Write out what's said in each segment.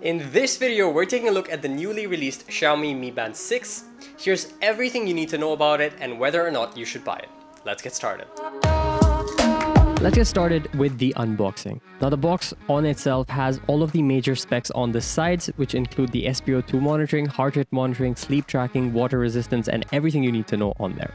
In this video, we're taking a look at the newly released Xiaomi Mi Band 6. Here's everything you need to know about it and whether or not you should buy it. Let's get started. Let's get started with the unboxing. Now the box on itself has all of the major specs on the sides, which include the SpO2 monitoring, heart rate monitoring, sleep tracking, water resistance, and everything you need to know on there.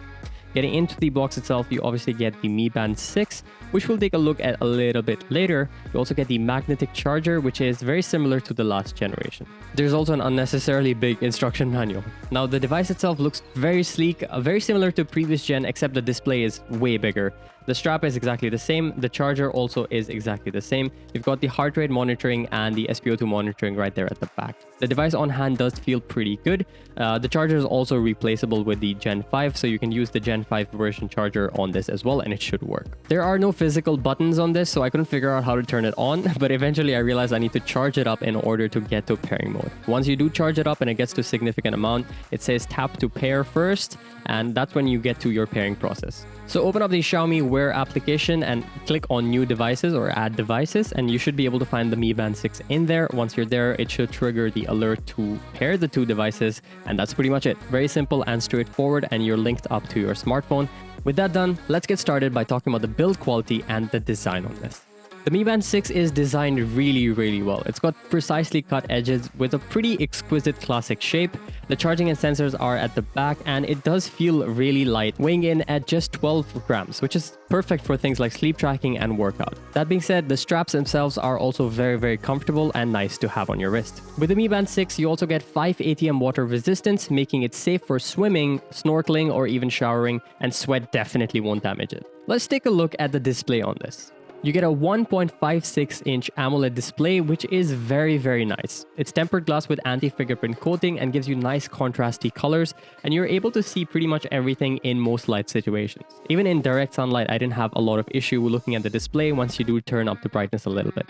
Getting into the box itself, you obviously get the Mi Band 6, which we'll take a look at a little bit later. You also get the magnetic charger, which is very similar to the last generation. There's also an unnecessarily big instruction manual. Now the device itself looks very sleek, very similar to previous gen, except the display is way bigger. The strap is exactly the same. The charger also is exactly the same. You've got the heart rate monitoring and the SpO2 monitoring right there at the back. The device on hand does feel pretty good. The charger is also replaceable with the Gen 5, so you can use the Gen 5 version charger on this as well, and it should work. There are no physical buttons on this, so I couldn't figure out how to turn it on, but eventually I realized I need to charge it up in order to get to pairing mode. Once you do charge it up and it gets to a significant amount, it says tap to pair first, and that's when you get to your pairing process. So open up the Xiaomi Wear application and click on new devices or add devices, and you should be able to find the Mi Band 6 in there. Once you're there, it should trigger the alert to pair the two devices, and that's pretty much it. Very simple and straightforward, and you're linked up to your smartphone. With that done, let's get started by talking about the build quality and the design on this. The Mi Band 6 is designed really well. It's got precisely cut edges with a pretty exquisite classic shape. The charging and sensors are at the back, and it does feel really light, weighing in at just 12 grams, which is perfect for things like sleep tracking and workout. That being said, the straps themselves are also very comfortable and nice to have on your wrist. With the Mi Band 6, you also get 5 ATM water resistance, making it safe for swimming, snorkeling, or even showering, and sweat definitely won't damage it. Let's take a look at the display on this. You get a 1.56-inch AMOLED display, which is very nice. It's tempered glass with anti-fingerprint coating and gives you nice contrasty colors, and you're able to see pretty much everything in most light situations. Even in direct sunlight, I didn't have a lot of issue looking at the display once you do turn up the brightness a little bit.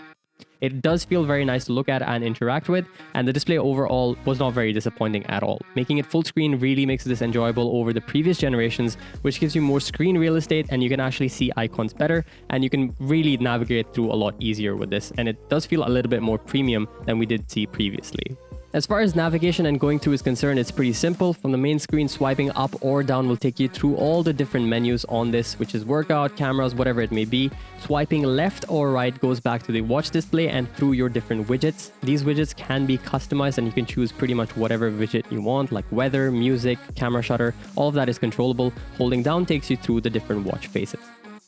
It does feel very nice to look at and interact with, and the display overall was not very disappointing at all. Making it full screen really makes this enjoyable over the previous generations, which gives you more screen real estate and you can actually see icons better, and you can really navigate through a lot easier with this, and it does feel a little bit more premium than we did see previously. As far as navigation and going through is concerned, it's pretty simple. From the main screen, swiping up or down will take you through all the different menus on this, which is workout, cameras, whatever it may be. Swiping left or right goes back to the watch display and through your different widgets. These widgets can be customized and you can choose pretty much whatever widget you want, like weather, music, camera shutter. All of that is controllable. Holding down takes you through the different watch faces.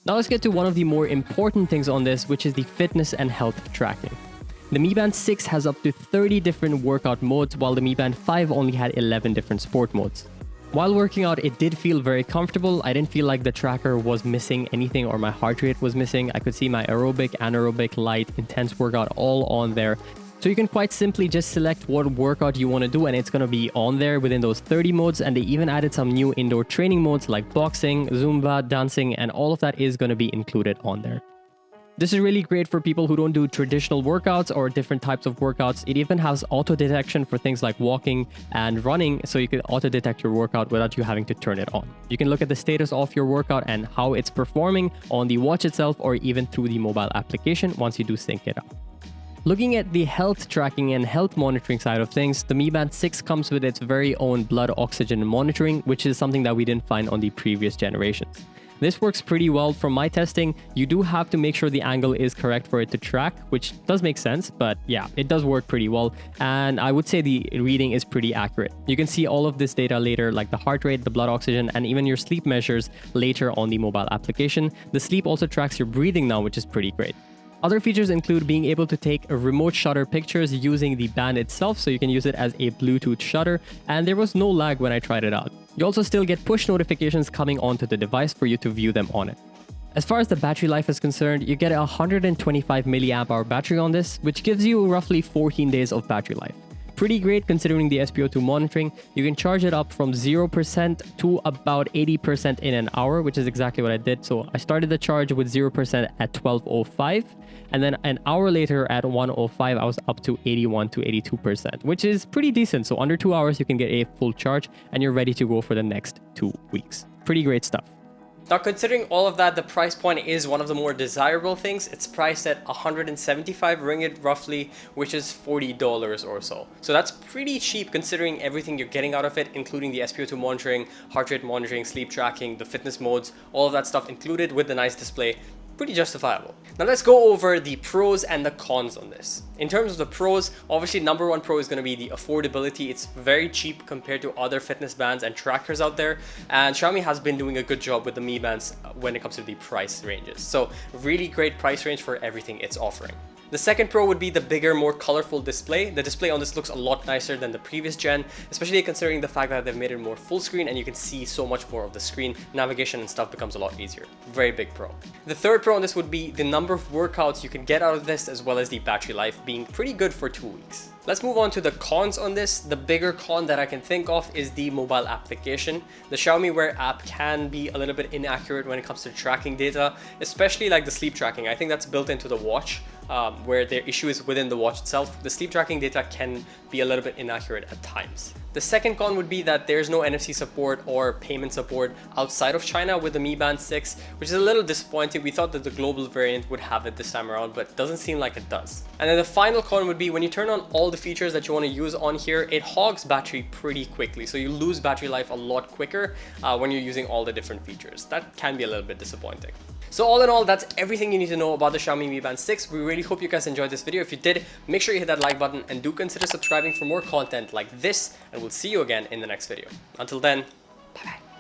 Now let's get to one of the more important things on this, which is the fitness and health tracking. The Mi Band 6 has up to 30 different workout modes, while the Mi Band 5 only had 11 different sport modes. While working out, it did feel very comfortable. I didn't feel like the tracker was missing anything or my heart rate was missing. I could see my aerobic, anaerobic, light, intense workout all on there. So you can quite simply just select what workout you want to do and it's going to be on there within those 30 modes, and they even added some new indoor training modes like boxing, Zumba, dancing, and all of that is going to be included on there. This is really great for people who don't do traditional workouts or different types of workouts. It even has auto detection for things like walking and running, so you can auto detect your workout without you having to turn it on. You can look at the status of your workout and how it's performing on the watch itself or even through the mobile application once you do sync it up. Looking at the health tracking and health monitoring side of things, the Mi Band 6 comes with its very own blood oxygen monitoring, which is something that we didn't find on the previous generations. This works pretty well from my testing. You do have to make sure the angle is correct for it to track, which does make sense, but yeah, it does work pretty well. And I would say the reading is pretty accurate. You can see all of this data later, like the heart rate, the blood oxygen, and even your sleep measures later on the mobile application. The sleep also tracks your breathing now, which is pretty great. Other features include being able to take remote shutter pictures using the band itself, so you can use it as a Bluetooth shutter, and there was no lag when I tried it out. You also still get push notifications coming onto the device for you to view them on it. As far as the battery life is concerned, you get a 125 mAh battery on this, which gives you roughly 14 days of battery life. Pretty great considering the SpO2 monitoring. You can charge it up from 0% to about 80% in an hour, which is exactly what I did. So I started the charge with 0% at 12:05, and then an hour later at 1:05, I was up to 81 to 82%, which is pretty decent. So under 2 hours, you can get a full charge and you're ready to go for the next 2 weeks. Pretty great stuff. Now, considering all of that, the price point is one of the more desirable things. It's priced at 175 ringgit roughly, which is $40 or so. So that's pretty cheap considering everything you're getting out of it, including the SpO2 monitoring, heart rate monitoring, sleep tracking, the fitness modes, all of that stuff included with the nice display. Pretty justifiable. Now let's go over the pros and the cons on this. In terms of the pros, obviously number one pro is going to be the affordability. It's very cheap compared to other fitness bands and trackers out there, and Xiaomi has been doing a good job with the Mi Bands when it comes to the price ranges. So really great price range for everything it's offering. The second pro would be the bigger, more colorful display. The display on this looks a lot nicer than the previous gen, especially considering the fact that they've made it more full screen and you can see so much more of the screen. Navigation and stuff becomes a lot easier. Very big pro. The third pro on this would be the number of workouts you can get out of this, as well as the battery life being pretty good for 2 weeks. Let's move on to the cons on this. The bigger con that I can think of is the mobile application. The Xiaomi Wear app can be a little bit inaccurate when it comes to tracking data, especially like the sleep tracking. I think that's built into the watch, where the issue is within the watch itself. The sleep tracking data can be a little bit inaccurate at times. The second con would be that there's no NFC support or payment support outside of China with the Mi Band 6, which is a little disappointing. We thought that the global variant would have it this time around, but it doesn't seem like it does. And then the final con would be when you turn on all the features that you want to use on here, it hogs battery pretty quickly. So you lose battery life a lot quicker when you're using all the different features. That can be a little bit disappointing. So all in all, that's everything you need to know about the Xiaomi Mi Band 6. We really hope you guys enjoyed this video. If you did, make sure you hit that like button and do consider subscribing for more content like this, and we'll see you again in the next video. Until then, bye bye.